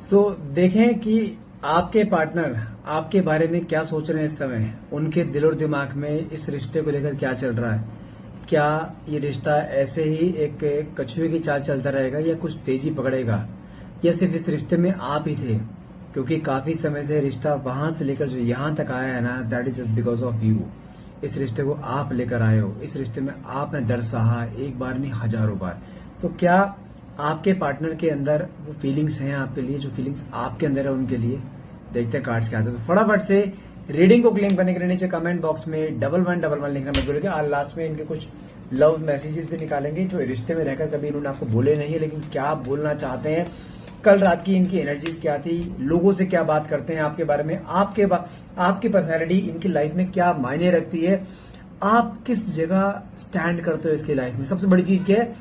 देखें कि आपके पार्टनर आपके बारे में क्या सोच रहे हैं इस समय, उनके दिल और दिमाग में इस रिश्ते को लेकर क्या चल रहा है। क्या ये रिश्ता ऐसे ही एक कछुए की चाल चलता रहेगा या कुछ तेजी पकड़ेगा, या सिर्फ इस रिश्ते में आप ही थे? क्योंकि काफी समय से रिश्ता वहां से लेकर जो यहाँ तक आया है ना, that is just because of you. इस रिश्ते को आप लेकर आए हो, इस रिश्ते में आपने दर्द सहा, एक बार नहीं हजारों बार। तो क्या आपके पार्टनर के अंदर वो फीलिंग्स हैं आपके लिए, जो फीलिंग्स आपके अंदर है उनके लिए? देखते हैं कार्ड्स क्या आते हैं। तो फटाफट से रीडिंग को क्लेम करने के लिए नीचे कमेंट बॉक्स में 1111 लिखना मत भूलिएगा। और लास्ट में इनके कुछ लव मैसेजेस भी निकालेंगे जो रिश्ते में रहकर कभी इन्होंने आपको बोले नहीं है, लेकिन क्या आप बोलना चाहते हैं, कल रात की इनकी एनर्जीज क्या थी, लोगों से क्या बात करते हैं आपके बारे में, आपकी पर्सनैलिटी इनकी लाइफ में क्या मायने रखती है, आप किस जगह स्टैंड करते हो इसकी लाइफ में। सबसे बड़ी चीज क्या है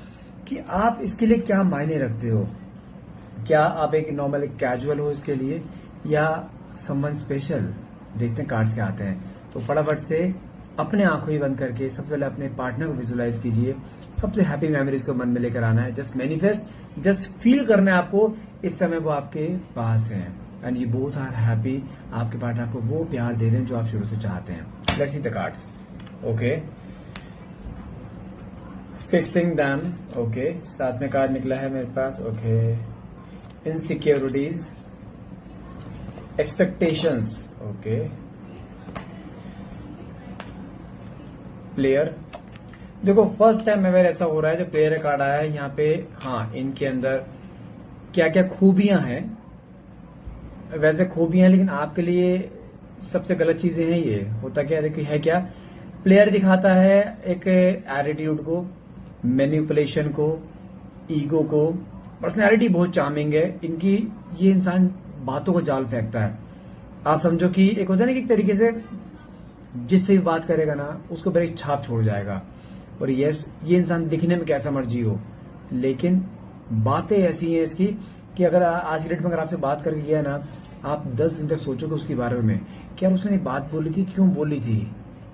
कि आप इसके लिए क्या मायने रखते हो। क्या आप एक नॉर्मल कैजुअल हो इसके लिए, या समवन स्पेशल? देखते हैं कार्ड्स क्या आते हैं। तो फटाफट से अपने आंखों ही बंद करके सबसे पहले अपने पार्टनर को विजुलाइज कीजिए। सबसे हैप्पी मेमोरीज को मन में लेकर आना है। जस्ट मैनिफेस्ट, जस्ट फील करना है आपको इस समय वो आपके पास है and you both are happy. आपके पार्टनर आपको वो प्यार दे रहे हैं जो आप शुरू से चाहते हैं। Let's see the cards. Okay, fixing them. Okay, साथ में कार्ड निकला है मेरे पास। Okay, insecurities, expectations. Okay, player. देखो फर्स्ट टाइम अगर ऐसा हो रहा है, जो प्लेयर कार्ड आया है यहाँ पे, हाँ इनके अंदर क्या क्या खूबियां हैं, वैसे खूबियां, लेकिन आपके लिए सबसे गलत चीजें हैं ये। होता क्या है क्या, प्लेयर दिखाता है एक एटीट्यूड को, मैनिपुलेशन को, ईगो को। पर्सनैलिटी बहुत चार्मिंग है इनकी। ये इंसान बातों को जाल फेंकता है। आप समझो कि एक होता है ना कि एक तरीके से जिससे भी बात करेगा ना उसको बड़ी छाप छोड़ जाएगा। और यस, ये इंसान दिखने में कैसा मर्जी हो, लेकिन बातें ऐसी हैं इसकी कि अगर आज की डेट में अगर आपसे बात करके गया ना, आप 10 दिन तक सोचोगे उसके बारे में कि यार उसने बात बोली थी, क्यों बोली थी,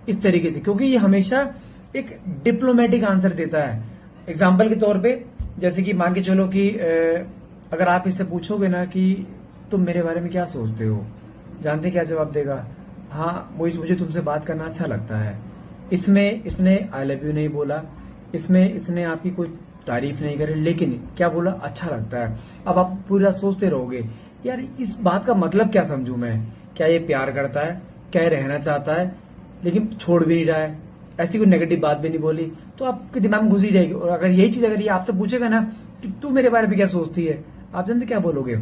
इस तरीके से। क्योंकि ये हमेशा एक डिप्लोमेटिक आंसर देता है। एग्जाम्पल के तौर पे, जैसे कि मान के चलो कि अगर आप इससे पूछोगे ना कि तुम मेरे बारे में क्या सोचते हो, जानते क्या जवाब देगा? हाँ, मुझे तुमसे बात करना अच्छा लगता है। इसमें इसने आई लव यू नहीं बोला, इसमें इसने आपकी कोई तारीफ नहीं करी, लेकिन क्या बोला, अच्छा लगता है। अब आप पूरा सोचते रहोगे यार इस बात का मतलब क्या समझूं मैं, क्या ये प्यार करता है, क्या ये रहना चाहता है, लेकिन छोड़ भी नहीं रहा है, ऐसी कोई नेगेटिव बात भी नहीं बोली, तो आपके दिमाग में घुस ही जाएगी। और अगर यही चीज अगर ये आपसे पूछेगा ना कि तू मेरे बारे में क्या सोचती है, आप जानते क्या बोलोगे?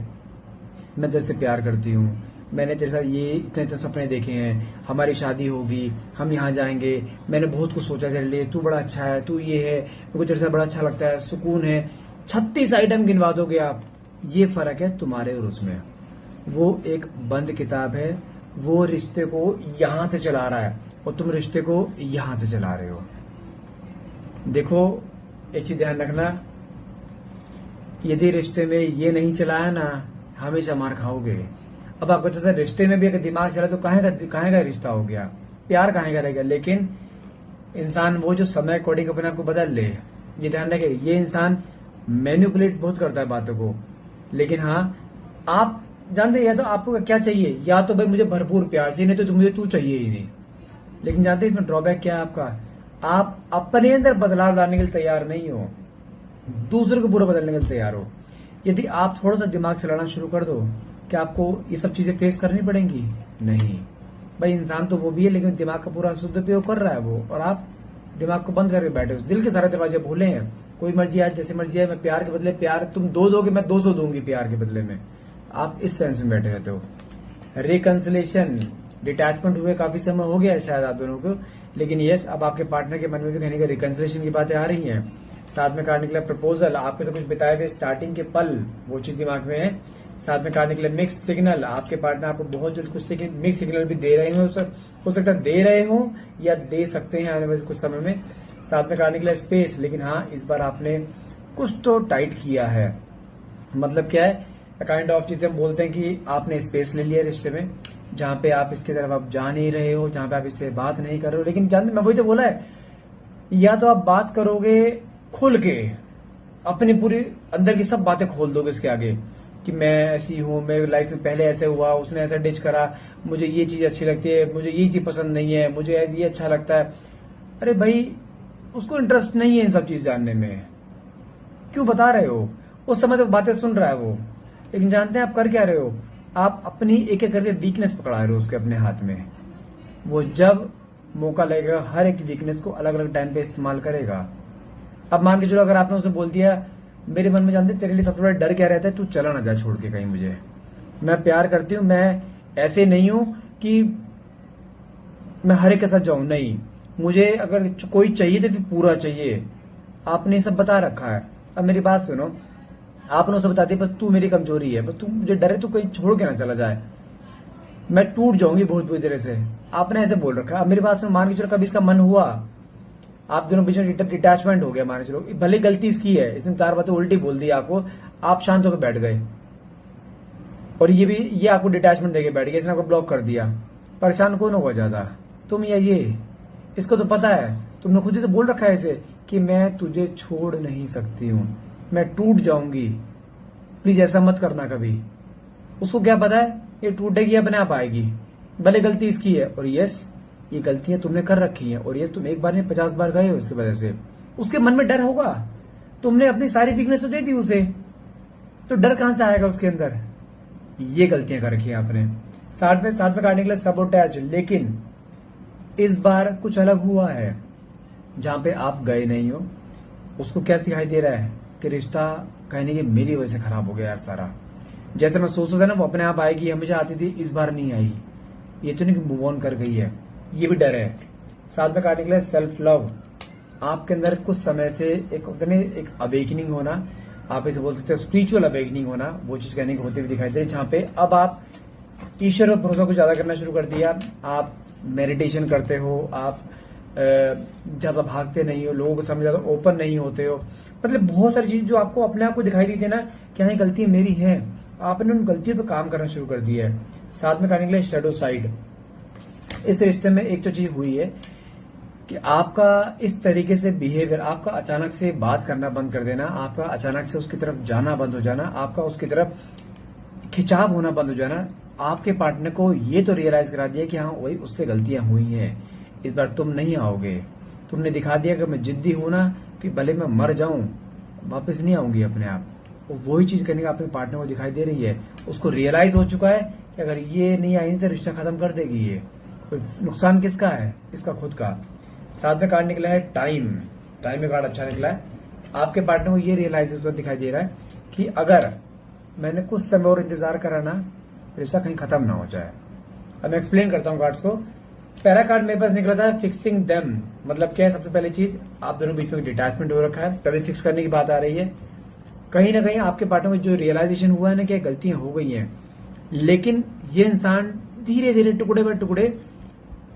मैं तेरे से प्यार करती हूँ, मैंने तेरे साथ ये इतने इतने सपने देखे हैं, हमारी शादी होगी, हम यहाँ जाएंगे, मैंने बहुत कुछ सोचा तेरे लिए, तू बड़ा अच्छा है, तू ये है, मेरे को तेरे साथ बड़ा अच्छा लगता है, सुकून है। 36 आइटम गिनवा दोगे आप। ये फर्क है तुम्हारे और उसमें। वो एक बंद किताब है, वो रिश्ते को यहां से चला रहा है और तुम रिश्ते को यहां से चला रहे हो। देखो एक चीज ध्यान रखना, यदि रिश्ते में ये नहीं चलाया ना, हमेशा मार खाओगे। अब आपको जैसे रिश्ते में भी अगर दिमाग चला तो कहाँ का रिश्ता हो गया, प्यार कहाँ का रहेगा। लेकिन इंसान वो जो समय अकॉर्डिंग अपने आप को बदल ले, ये ध्यान रखे। ये इंसान मैनिपुलेट बहुत करता है बातों को, लेकिन हाँ आप जानते हैं, या तो आपको क्या चाहिए, या तो भाई मुझे भरपूर प्यार चाहिए, नहीं तो मुझे तू चाहिए ही नहीं। लेकिन जानते हैं इसमें ड्रॉबैक क्या है आपका, आप अपने अंदर बदलाव लाने के लिए तैयार नहीं हो, दूसरे को पूरा बदलने के लिए तैयार हो। यदि आप थोड़ा सा दिमाग चलाना शुरू कर दो, क्या आपको ये सब चीजें फेस करनी पड़ेंगी? नहीं भाई, इंसान तो वो भी है, लेकिन दिमाग का पूरा सदुपयोग कर रहा है वो, और आप दिमाग को बंद करके बैठे हो। दिल के सारे दरवाजे भूले हैं। कोई मर्जी आज जैसे मर्जी है, मैं प्यार के बदले प्यार तुम 2 दोगे, मैं 200 दूंगी प्यार के बदले में। आप इस सेंस में बैठे रहते हो। रिकंसिलेशन, डिटैचमेंट हुए काफी समय हो गया है शायद आप दोनों को, लेकिन यस, अब आपके पार्टनर के मन में भी कहीं ना कहीं रिकंसिलेशन की बातें आ रही हैं। साथ में कार्ड निकला प्रपोजल, आपके तो कुछ बिताए हुए स्टार्टिंग के पल, वो चीज दिमाग में है। साथ में कार्ड निकला मिक्स सिग्नल, आपके पार्टनर आपको बहुत जल्द कुछ मिक्स सिग्नल भी दे रहे हो, हो सकता है दे रहे हो या दे सकते हैं आने वाले कुछ समय में। साथ में कार्ड निकला स्पेस, लेकिन हाँ इस बार आपने कुछ तो टाइट किया है। मतलब क्या है, काइंड ऑफ चीज हम बोलते हैं कि आपने स्पेस ले लिया रिश्ते में, जहां पे आप इसकी तरफ आप जा नहीं रहे हो, जहां पे आप इससे बात नहीं कर रहे हो। लेकिन जानते, मैं वही तो बोला है, या तो आप बात करोगे खुल के, अपनी पूरी अंदर की सब बातें खोल दोगे इसके आगे, कि मैं ऐसी हूं, मेरे लाइफ में पहले ऐसे हुआ, उसने ऐसा डिच करा, मुझे ये चीज अच्छी लगती है, मुझे ये चीज पसंद नहीं है, मुझे ये अच्छा लगता है। अरे भाई, उसको इंटरेस्ट नहीं है इन सब चीज जानने में, क्यों बता रहे हो? उस समय तो बातें सुन रहा है वो, लेकिन जानते हैं आप कर क्या रहे हो? आप अपनी एक एक करके वीकनेस पकड़ा रहे हो उसके अपने हाथ में। वो जब मौका लगेगा हर एक वीकनेस को अलग अलग टाइम पे इस्तेमाल करेगा। अब मान के चलो, अगर आपने उसे बोल दिया, मेरे मन में जानते तेरे लिए सबसे बड़ा डर क्या रहता है, तू चला ना जा छोड़ के कहीं मुझे, मैं प्यार करती हूँ, मैं ऐसे नहीं हूं कि मैं हर एक के साथ जाऊं, नहीं, मुझे अगर कोई चाहिए तो फिर पूरा चाहिए। आपने सब बता रखा है। अब मेरी बात सुनो, आपने उसे बता दिया बस तू मेरी कमजोरी है, बस तू मुझे डर है, तू कहीं छोड़ के ना चला जाए, मैं टूट जाऊंगी बहुत बुरी तरह से, आपने ऐसे बोल रखा है। अब मेरी बात सुनो, मान के चलो कभी इसका मन हुआ, आप दोनों बीच में डिटैचमेंट हो गया, मान के चलो भले गलती इसकी है, इसने 4 बातें उल्टी बोल दी आपको, आप शांत होकर बैठ गए, और ये आपको डिटैचमेंट देके बैठ गया, इसने आपको ब्लॉक कर दिया, परेशान कौन होगा ज्यादा, तुम या ये? इसको तो पता है, तुमने खुद ही तो बोल रखा है इसे कि मैं तुझे छोड़ नहीं सकती हूं, मैं टूट जाऊंगी, प्लीज ऐसा मत करना कभी। उसको क्या पता है, ये टूटेगी अपने आप आएगी, भले गलती इसकी है, और यस, ये गलतियां तुमने कर रखी हैं, और यस, तुम एक बार नहीं 50 बार गए हो इसकी वजह से। उसके मन में डर होगा, तुमने अपनी सारी वीकनेस तो दे दी उसे, तो डर कहां से आएगा उसके अंदर? ये गलतियां कर रखी हैं आपने। साथ में काटने के लिए सबोटैच, लेकिन इस बार कुछ अलग हुआ है, जहां पे आप गए नहीं हो। उसको क्या दिखाई दे रहा है कि रिश्ता कहने की मेरी वजह से खराब हो गया यार सारा, जैसे मैं सोचता था ना वो अपने आप आएगी, हमेशा आती थी, इस बार नहीं आई, ये तो नहीं कि मूव ऑन कर गई है, ये भी डर है। साथ में काटने के लिए सेल्फ लव, आपके अंदर कुछ समय से एक अवेकनिंग होना, आप इसे बोल सकते हो स्पिरिचुअल अवेकनिंग होना, वो चीज कहने की होती हुई दिखाई दे रही, जहां पे अब आप ईश्वर पर भरोसा को ज्यादा करना शुरू कर दिया, आप मेडिटेशन करते हो, आप ज्यादा भागते नहीं हो, लोगों के सामने ज्यादा ओपन नहीं होते हो, मतलब बहुत सारी चीज जो आपको अपने आप को दिखाई देती है ना कि हाँ गलती मेरी है, आपने उन गलतियों पे काम करना शुरू कर दिया है। साथ में करने के लिए शैडो साइड, इस रिश्ते में एक तो चीज हुई है कि आपका इस तरीके से बिहेवियर, आपका अचानक से बात करना बंद कर देना, आपका अचानक से उसकी तरफ जाना बंद हो जाना, आपका उसकी तरफ खिंचाव होना बंद हो जाना, आपके पार्टनर को ये तो रियलाइज करा दिया कि हाँ वही उससे गलतियां हुई हैं, इस बार तुम नहीं आओगे, तुमने दिखा दिया कि मैं जिद्दी हूं ना, कि भले मैं मर जाऊं वापस नहीं आऊंगी अपने आप। और वही चीज करने का अपने पार्टनर को दिखाई दे रही है, उसको रियलाइज हो चुका है कि अगर ये नहीं आई तो रिश्ता खत्म कर देगी ये। नुकसान किसका है? इसका खुद का। साथ में कार्ड निकला है टाइम में कार्ड अच्छा निकला है। आपके पार्टनर को ये रियलाइज दिखाई दे रहा है कि अगर मैंने कुछ समय और इंतजार करा ना, रिश्ता कहीं खत्म ना हो जाए। अब मैं एक्सप्लेन करता हूँ कार्ड्स को। पहला कार्ड मेरे पास निकला था फिक्सिंग देम, मतलब क्या है? सबसे पहली चीज, आप दोनों बीच में डिटैचमेंट हो रखा है, तभी फिक्स करने की बात आ रही है। कहीं ना कहीं आपके पार्टनर में जो रियलाइजेशन हुआ है ना कि गलतियां हो गई हैं, लेकिन ये इंसान धीरे धीरे टुकड़े बाय टुकड़े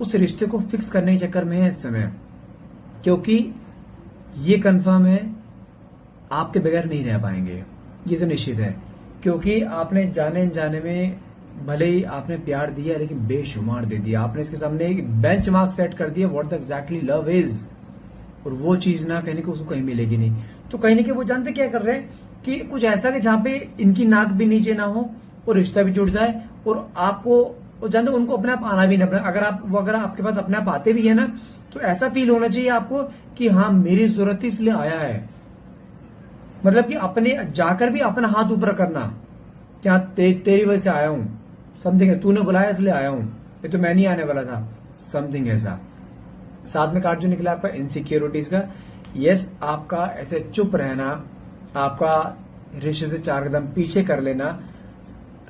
उस रिश्ते को फिक्स करने के चक्कर में है इस समय, क्योंकि ये कंफर्म है आपके बगैर नहीं रह पाएंगे, ये तो निश्चित है। क्योंकि आपने जाने अनजाने में भले ही आपने प्यार दिया लेकिन बेशुमार दे दिया, आपने इसके सामने एक बेंच मार्क सेट कर दिया what the exactly love is, और वो चीज ना कहने को उसको कहीं मिलेगी नहीं। तो कहीं ना कहीं वो जानते क्या कर रहे हैं कि कुछ ऐसा कि जहां पे इनकी नाक भी नीचे ना हो और रिश्ता भी जुड़ जाए, और आपको और जानते उनको अपने आप आना भी ना पड़े। अगर आपके पास अपने आप आते भी है ना, तो ऐसा फील होना चाहिए आपको कि हाँ मेरी जरूरत इसलिए आया है, मतलब कि अपने जाकर भी अपना हाथ ऊपर करना, क्या तेरी वजह से आया हूं, समथिंग है, तूने बुलाया इसलिए आया हूं, ये तो मैं नहीं आने वाला था, समथिंग ऐसा। साथ में कार्ड जो निकला आपका इनसिक्योरिटीज का, यस, आपका ऐसे चुप रहना, आपका रिश्ते से 4 कदम पीछे कर लेना,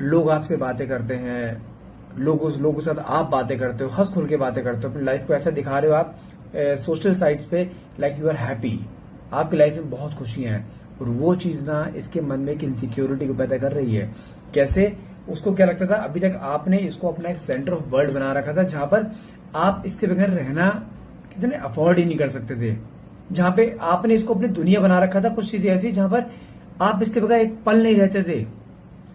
लोग आपसे बातें करते हैं, लोगों के साथ आप बातें करते हो, हंस खुल के बातें करते हो, अपनी लाइफ को ऐसा दिखा रहे हो आप सोशल साइट्स पे लाइक यू आर हैप्पी, आपकी लाइफ में बहुत खुशियां हैं, और वो चीज ना इसके मन में एक इनसिक्योरिटी को पैदा कर रही है। कैसे? उसको क्या लगता था अभी तक आपने इसको अपना एक सेंटर ऑफ वर्ल्ड बना रखा था, जहां पर आप इसके बगैर रहना कितने अफोर्ड ही नहीं कर सकते थे, जहां पे आपने इसको अपनी दुनिया बना रखा था, कुछ चीजें ऐसी जहां पर आप इसके बगैर एक पल नहीं रहते थे।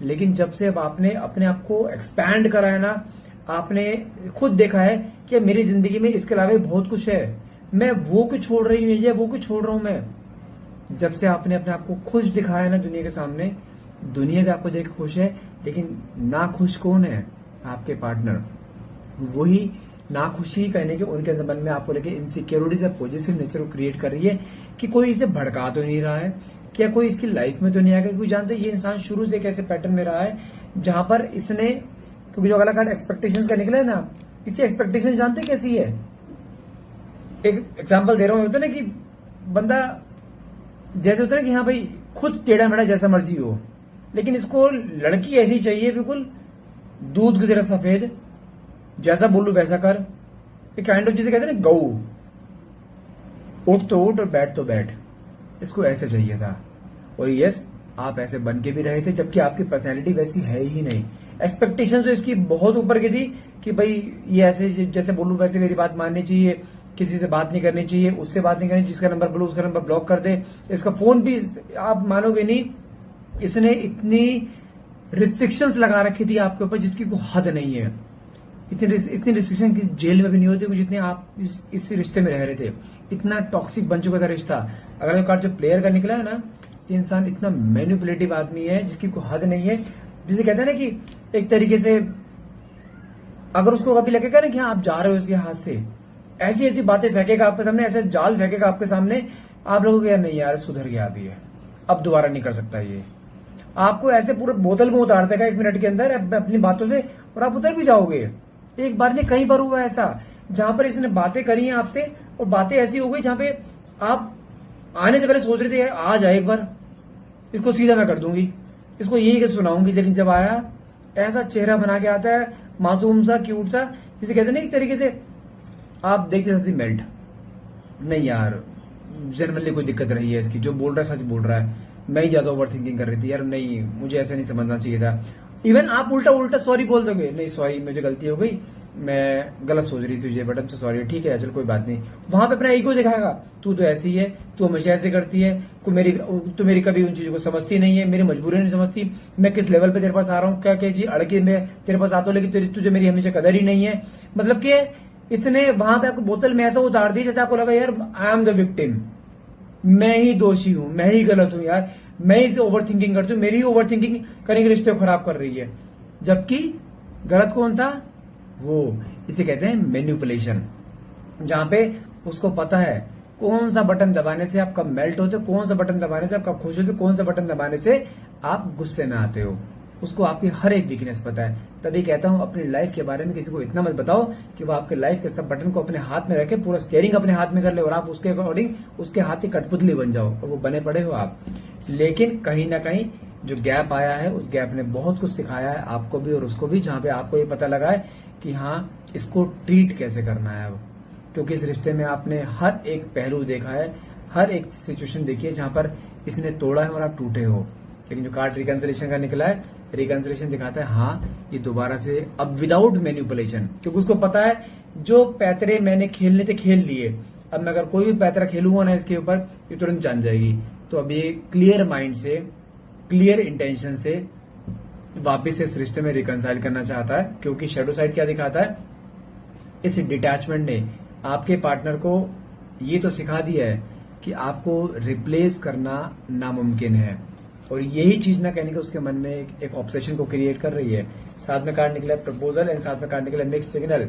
लेकिन जब से अब आपने अपने आप को एक्सपैंड करा है ना, आपने खुद देखा है कि मेरी जिंदगी में इसके अलावा बहुत कुछ है, मैं वो क्यों छोड़ रही हूँ, ये वो क्यों छोड़ रहा हूं मैं। जब से आपने अपने आप को खुश दिखाया है ना दुनिया के सामने, दुनिया भी आपको देख खुश है, लेकिन ना खुश कौन है? आपके पार्टनर। वही नाखुशी कहने के उनके अंदर मन में आपको लेके इनसिक्योरिटी से पॉजिटिव नेचर को क्रिएट कर रही है कि कोई इसे भड़का तो नहीं रहा है, क्या कोई इसकी लाइफ में तो नहीं आएगा। कोई जानते ये इंसान शुरू से कैसे पैटर्न में रहा है, जहां पर इसने, क्योंकि जो अगला कार्ड एक्सपेक्टेशंस का निकला है ना, इसकी एक्सपेक्टेशन जानते कैसी है? एक एग्जांपल दे रहा हूं, होता है ना कि बंदा जैसे होता है ना कि हाँ भाई खुद टेढ़ा मेढ़ा जैसा मर्जी हो, लेकिन इसको लड़की ऐसी चाहिए बिल्कुल दूध की तरह सफेद, जैसा बोलू वैसा कर। एक काइंड ऑफ जिसे कहते हैं ना गऊ, उठ तो उठ और बैठ तो बैठ, इसको ऐसे चाहिए था। और यस, आप ऐसे बन के भी रहे थे, जबकि आपकी पर्सनैलिटी वैसी है ही नहीं। एक्सपेक्टेशन तो इसकी बहुत ऊपर की थी कि भाई ये ऐसे जैसे बोलूं वैसे मेरी बात माननी चाहिए, किसी से बात नहीं करनी चाहिए, उससे बात नहीं करनी, जिसका नंबर बोलूं उसका नंबर ब्लॉक कर दे। इसका फोन भी आप मानोगे नहीं, इसने इतनी रिस्ट्रिक्शंस लगा रखी थी आपके ऊपर जिसकी कोई हद नहीं है। इतनी रिस्ट्रिक्शन की जेल में भी नहीं होती जितने आप इस रिश्ते में रह रहे थे। इतना टॉक्सिक बन चुका था रिश्ता। अगर कार्ड जो प्लेयर का निकला है ना, ये इंसान इतना मैनिपुलेटिव आदमी है जिसकी कोई हद नहीं है। जिसे कहते हैं ना कि एक तरीके से अगर उसको कभी लगेगा ना कि हाँ आप जा रहे हो इसके हाथ से, ऐसी ऐसी बातें फेंकेगा आपके सामने, ऐसे जाल फेंकेगा आपके सामने, आप लोगों को यार नहीं यार सुधर गया अभी है, अब दोबारा नहीं कर सकता ये। आपको ऐसे पूरे बोतल में उतार देगा 1 मिनट के अंदर अपनी बातों से, और आप उतर भी जाओगे। एक बार नहीं कई बार हुआ ऐसा, जहां पर इसने बातें करी हैं आपसे और बातें ऐसी हो गई जहां पे आप आने से पहले सोच रहे थे यार आ जाए एक बार, इसको सीधा मैं कर दूंगी, इसको यही के सुनाऊंगी। लेकिन जब आया ऐसा चेहरा बना के आता है, मासूम सा क्यूट सा, जिसे कहते हैं ना एक तरीके से आप देख सकते मेल्ट। नहीं यार जनरली कोई दिक्कत रही है इसकी, जो बोल रहा है सच बोल रहा है, मैं ही ज्यादा ओवर थिंकिंग कर रही थी यार, नहीं मुझे ऐसे नहीं समझना चाहिए था। इवन आप उल्टा उल्टा सॉरी बोल दोगे, नहीं सॉरी मुझे गलती हो गई, मैं गलत सोच रही थी, बट हमसे सॉरी, ठीक है चल कोई बात नहीं। वहां पे अपना ईगो दिखाएगा, तू तो ऐसी है, तू हमेशा ऐसे करती है, तू मेरी कभी उन चीजों को समझती नहीं है, मेरी मजबूरी नहीं समझती, मैं किस लेवल पे तेरे पास आ रहा हूँ, क्या क्या चीज अड़के मैं तेरे पास आता हूँ, लेकिन तुझे मेरी हमेशा कदर ही नहीं है। मतलब कि इसने वहां पे आपको बोतल में ऐसा उतार दी जैसे आपको लगा यार आई एम द विक्टिम, मैं ही दोषी हूं, मैं ही गलत हूं यार, मैं इसे ओवर थिंकिंग करती हूँ, मेरी ओवर थिंकिंग करेंगे रिश्ते को खराब कर रही है। जबकि गलत कौन था? वो इसे कहते हैं मैनिपुलेशन, जहां पे उसको पता है कौन सा बटन दबाने से आप कब मेल्ट होते हो, कौन सा बटन दबाने से आप कब खुश होते हो, कौन सा बटन दबाने से आप गुस्से में आते हो। उसको आपकी हर एक वीकनेस पता है। तभी कहता हूं अपनी लाइफ के बारे में किसी को इतना मत बताओ कि वो आपके लाइफ के सब बटन को अपने हाथ में रखे, पूरा स्टीयरिंग अपने हाथ में कर ले और आप उसके अकॉर्डिंग उसके हाथ की कठपुतली बन जाओ, और वो बने पड़े हो आप। लेकिन कहीं ना कहीं जो गैप आया है, उस गैप ने बहुत कुछ सिखाया है आपको भी और उसको भी, जहां पे आपको ये पता लगा है कि हाँ इसको ट्रीट कैसे करना है अब। क्योंकि इस रिश्ते में आपने हर एक पहलू देखा है, हर एक सिचुएशन देखी है जहां पर इसने तोड़ा है और आप टूटे हो। लेकिन जो कार्ड रिकंसिलेशन का निकला है, रिकंसिलेशन दिखाता है हाँ ये दोबारा से अब विदाउट मैनिपुलेशन, क्योंकि उसको पता है जो पैतरे मैंने खेलने थे खेल लिए, अब मैं अगर कोई भी पैतरा खेलूंगा ना इसके ऊपर, ये तुरंत जान जाएगी। तो अब ये क्लियर माइंड से, क्लियर इंटेंशन से वापिस इस रिश्ते में रिकंसाइल करना चाहता है। क्योंकि शैडो साइड क्या दिखाता है, इस डिटैचमेंट ने आपके पार्टनर को ये तो सिखा दिया है कि आपको रिप्लेस करना नामुमकिन है, और यही चीज ना कहने के उसके मन में एक ऑब्सेशन को क्रिएट कर रही है। साथ में कार्ड निकला है प्रपोजल एंड साथ में कार्ड निकला है मिक्स सिग्नल।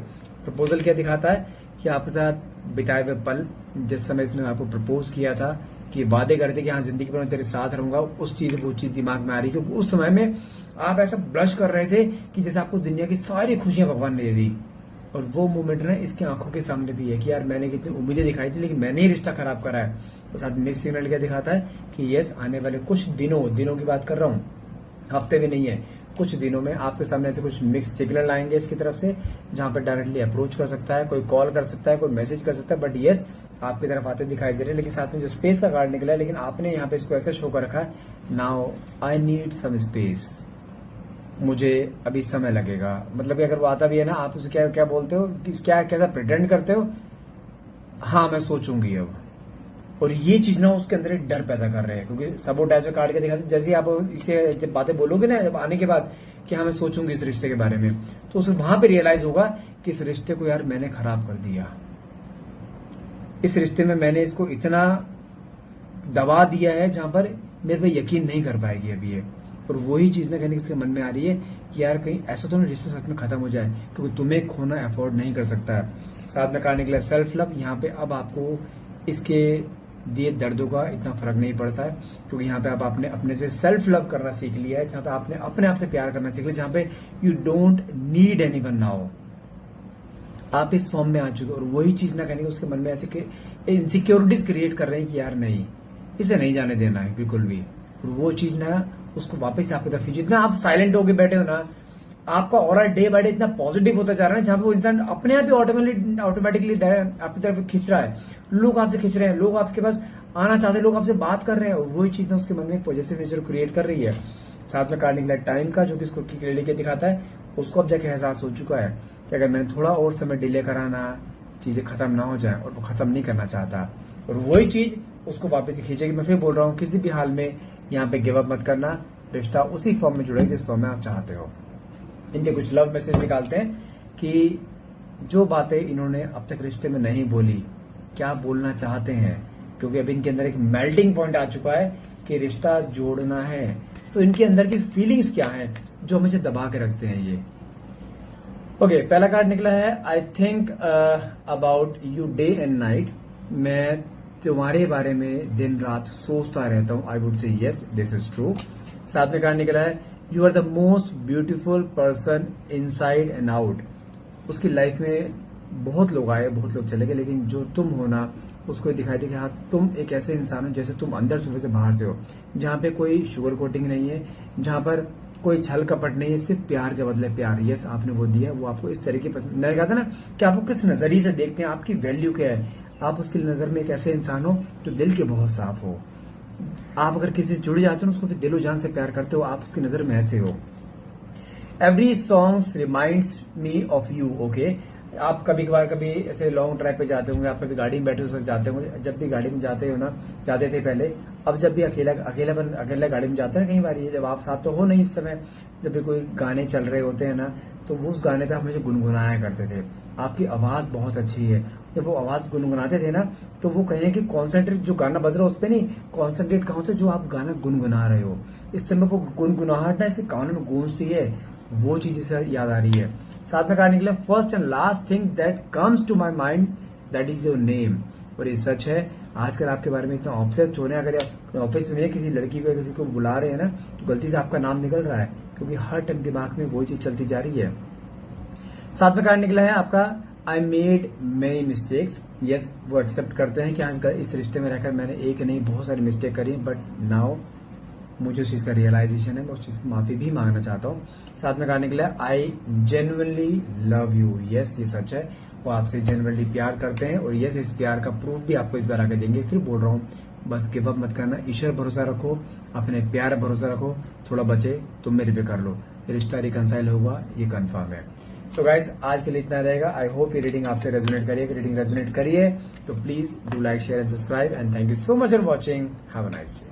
प्रपोजल क्या दिखाता है कि आपके साथ बिताए हुए पल, जिस समय इसने आपको प्रपोज किया था, कि वादे करते कि हाँ जिंदगी भर मैं तेरे साथ रहूंगा, उस चीज वो चीज दिमाग में आ रही, क्योंकि उस समय में आप ऐसा ब्लश कर रहे थे कि जैसे आपको दुनिया की सारी खुशियां भगवान ने दे दी। और वो मोमेंट ना इसकी आंखों के सामने भी है कि यार मैंने कितनी उम्मीदें दिखाई थी, लेकिन मैंने ही रिश्ता खराब करा है। तो साथ मिक्स सिग्नल क्या दिखाता है कि यस आने वाले कुछ दिनों की बात कर रहा हूँ, हफ्ते भी नहीं है, कुछ दिनों में आपके सामने ऐसे कुछ मिक्स सिग्नल आएंगे इसकी तरफ से, जहां पर डायरेक्टली अप्रोच कर सकता है, कोई कॉल कर सकता है, कोई मैसेज कर सकता है, बट यस आपकी तरफ आते दिखाई दे रहे हैं। लेकिन साथ में जो स्पेस का कार्ड निकला है, लेकिन आपने यहाँ पे इसको ऐसे शो कर रखा है, now I need some space, मुझे अभी समय लगेगा। मतलब कि अगर वो आता भी है ना, आप उसे क्या क्या बोलते हो, क्या कैसा प्रिटेंड करते हो, हाँ मैं सोचूंगी अब। और ये चीज ना उसके अंदर एक डर पैदा कर रहे हैं, क्योंकि सबोटाइजर कार्ड के दिखाते जैसे ही आप इसे जब बातें बोलोगे ना, जब आने के बाद कि हाँ मैं सोचूंगी इस रिश्ते के बारे में, तो उसे वहां पे रियलाइज होगा कि इस रिश्ते को यार मैंने खराब कर दिया, इस रिश्ते में मैंने इसको इतना दबा दिया है जहां पर मेरे पे यकीन नहीं कर पाएगी अभी ये। और वही चीज ना कहीं किसके मन में आ रही है कि यार कहीं ऐसा तो नहीं रिश्ता सच में खत्म हो जाए, क्योंकि तुम्हें खोना अफोर्ड नहीं कर सकता है। साथ में कहा निकला सेल्फ लव। यहाँ पे अब आपको इसके दिए दर्दों का इतना फर्क नहीं पड़ता है, क्योंकि यहाँ पे आप आपने अपने से सेल्फ लव करना सीख लिया है, जहाँ पे आपने अपने आप से प्यार करना सीख लिया, जहाँ पे you don't need anyone now. आप इस फॉर्म में आ चुके और वही चीज ना कहने उसके मन में ऐसे इनसिक्योरिटीज क्रिएट कर रहे हैं कि यार नहीं, इसे नहीं जाने देना है बिल्कुल भी। और वो चीज ना उसको वापस आपकी तरफ, जितना आप साइलेंट होके बैठे हो ना, आपका ऑरा डे बाय डे इतना पॉजिटिव होता जा रहा है, जहां पे वो इंसान अपने आप ही ऑटोमेटिकली आपकी तरफ खींच रहा है। लोग आपसे खींच रहे हैं, लोग आपके पास आना चाहते हैं, लोग आपसे बात कर रहे हैं, और वही चीज ना उसके मन में पॉजिटिव नेचर क्रिएट कर रही है। साथ में कार्ड निकला टाइम का, जो कि इसको क्लियरली क्या दिखाता है, उसको अब जाके एहसास हो चुका है कि अगर मैंने थोड़ा और समय डिले कराना, चीजें खत्म ना हो जाए, और वो खत्म नहीं करना चाहता, और वही चीज उसको वापस खींचेगी। मैं फिर बोल रहा हूँ, किसी भी हाल में यहाँ पे गिव अप मत करना, रिश्ता उसी फॉर्म में जुड़ेगा जिस फॉर्म में आप चाहते हो। इनके कुछ लव मैसेज निकालते हैं कि जो बातें इन्होंने अब तक रिश्ते में नहीं बोली, क्या बोलना चाहते हैं, क्योंकि अब इनके अंदर एक मेल्टिंग पॉइंट आ चुका है कि रिश्ता जोड़ना है। तो इनके अंदर की फीलिंग्स क्या है जो हमें दबा के रखते हैं ये। ओके, पहला कार्ड निकला है I think about you day and night. मैं तुम्हारे बारे में दिन रात सोचता रहता हूं। I would say yes, this is true. साथ में कार्ड निकला है you are the most beautiful person inside and out. उसकी लाइफ में बहुत लोग आए, बहुत लोग चले गए, लेकिन जो तुम हो ना, उसको दिखाई दे कि हाँ तुम एक ऐसे इंसान हो जैसे तुम अंदर से बाहर से हो, जहां पे कोई शुगर कोटिंग नहीं है, जहां पर कोई छल कपट नहीं है, सिर्फ प्यार के बदले प्यार। यस, आपने वो दिया, वो आपको इस तरीके पसंद। मैंने कहा था ना कि आपको किस नजरिए से देखते हैं, आपकी वैल्यू क्या है। आप उसकी नजर में एक ऐसे इंसान हो जो दिल के बहुत साफ हो। आप अगर किसी से जुड़ जाते हो उसको फिर दिलो जान से प्यार करते हो, आप उसकी नजर में ऐसे हो। Every songs reminds me of you. Okay, आप कभी कभार कभी ऐसे लॉन्ग ड्राइव पे जाते होंगे, आप कभी गाड़ी में बैठे हो जाते होंगे, जब भी गाड़ी में जाते हो ना, जाते थे पहले, अब जब भी अकेला गाड़ी में जाते हैं कई बार, ये जब आप साथ तो हो नहीं इस समय, जब भी कोई गाने चल रहे होते हैं ना, तो वो उस गाने पे आप मुझे गुनगुनाया करते थे। आपकी आवाज बहुत अच्छी है। जब वो आवाज गुनगुनाते थे ना, तो वो कहें कि कॉन्सेंट्रेट जो गाना बज रहा है उस पर नहीं, कॉन्सेंट्रेट कहाँ से जो आप गाना गुनगुना रहे हो, इस समय वो गुनगुनाहट ना इसके कानों में गूंजती है, वो चीज इसे याद आ रही है। साथ में कहा निकले first and last thing that comes to my mind that is your name. और ये सच है, आजकल आपके बारे में इतना ऑब्सेस्ड होने, अगर ऑफिस में किसी लड़की को किसी को बुला रहे हैं ना, तो गलती से आपका नाम निकल रहा है, क्योंकि हर टाइम दिमाग में वही चीज चलती जा रही है। साथ में कार्ड निकला है आपका I made many mistakes. Yes, वो एक्सेप्ट करते हैं कि आज इस रिश्ते में रहकर मैंने एक नहीं बहुत सारी मिस्टेक करी, बट नाउ मुझे उस चीज का रियलाइजेशन है, मैं उस चीज की माफी भी मांगना चाहता हूँ। साथ में कहने के लिए I genuinely love you. Yes, ये सच है, वो आपसे जेन्युइनली प्यार करते हैं, और यस इस प्यार का प्रूफ भी आपको इस बार आगे देंगे। फिर बोल रहा हूँ, बस गिव अप मत करना, ईश्वर भरोसा रखो, अपने प्यार भरोसा रखो, थोड़ा बचे तो मेरे पे कर लो, रिश्ता रिकंसाइल होगा, ये कंफर्म है। सो गाइज, आज के लिए इतना रहेगा। आई होप ये रीडिंग आपसे रेजोनेट करिए। रीडिंग रेजोनेट करिए तो please do like, share and subscribe, and thank you so much for watching. Have a nice day.